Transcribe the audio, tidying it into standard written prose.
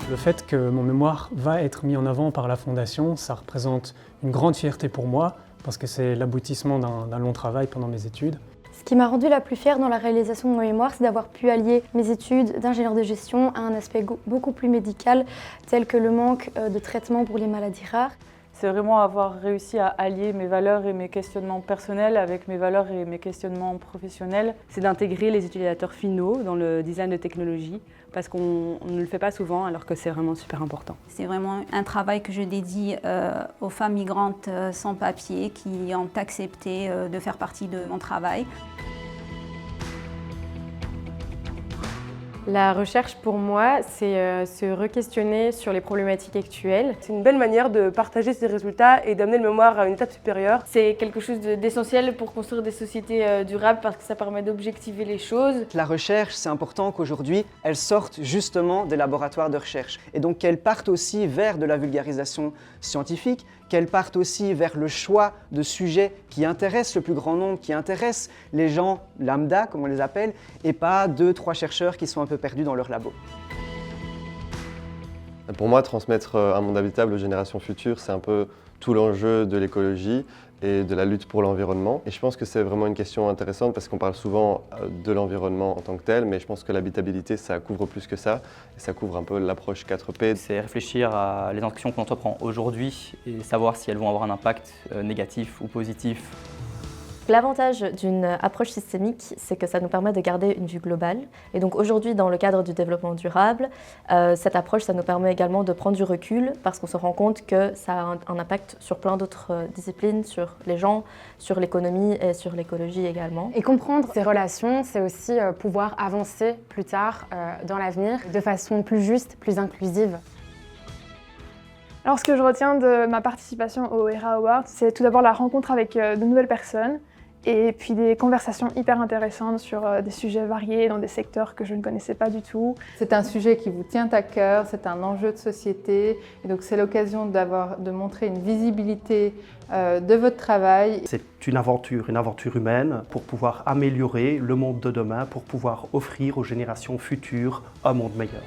Le fait que mon mémoire va être mis en avant par la Fondation, ça représente une grande fierté pour moi parce que c'est l'aboutissement d'un long travail pendant mes études. Ce qui m'a rendue la plus fière dans la réalisation de mon mémoire, c'est d'avoir pu allier mes études d'ingénieur de gestion à un aspect beaucoup plus médical, tel que le manque de traitement pour les maladies rares. C'est vraiment avoir réussi à allier mes valeurs et mes questionnements personnels avec mes valeurs et mes questionnements professionnels. C'est d'intégrer les utilisateurs finaux dans le design de technologie parce qu'on ne le fait pas souvent alors que c'est vraiment super important. C'est vraiment un travail que je dédie aux femmes migrantes sans papier qui ont accepté de faire partie de mon travail. La recherche, pour moi, c'est se re-questionner sur les problématiques actuelles. C'est une belle manière de partager ses résultats et d'amener le mémoire à une étape supérieure. C'est quelque chose d'essentiel pour construire des sociétés durables parce que ça permet d'objectiver les choses. La recherche, c'est important qu'aujourd'hui, elle sorte justement des laboratoires de recherche et donc qu'elle parte aussi vers de la vulgarisation scientifique, qu'elle parte aussi vers le choix de sujets qui intéressent le plus grand nombre, qui intéressent les gens lambda, comme on les appelle, et pas 2-3 chercheurs qui sont un peu perdus dans leur labo. Pour moi, transmettre un monde habitable aux générations futures, c'est un peu tout l'enjeu de l'écologie et de la lutte pour l'environnement. Et je pense que c'est vraiment une question intéressante parce qu'on parle souvent de l'environnement en tant que tel, mais je pense que l'habitabilité, ça couvre plus que ça. Et ça couvre un peu l'approche 4P. C'est réfléchir à les actions qu'on entreprend aujourd'hui et savoir si elles vont avoir un impact négatif ou positif. L'avantage d'une approche systémique, c'est que ça nous permet de garder une vue globale. Et donc aujourd'hui, dans le cadre du développement durable, cette approche, ça nous permet également de prendre du recul parce qu'on se rend compte que ça a un impact sur plein d'autres disciplines, sur les gens, sur l'économie et sur l'écologie également. Et comprendre ces relations, c'est aussi pouvoir avancer plus tard dans l'avenir de façon plus juste, plus inclusive. Alors ce que je retiens de ma participation au ERA Awards, c'est tout d'abord la rencontre avec de nouvelles personnes et puis des conversations hyper intéressantes sur des sujets variés dans des secteurs que je ne connaissais pas du tout. C'est un sujet qui vous tient à cœur, c'est un enjeu de société et donc c'est l'occasion de montrer une visibilité de votre travail. C'est une aventure humaine pour pouvoir améliorer le monde de demain, pour pouvoir offrir aux générations futures un monde meilleur.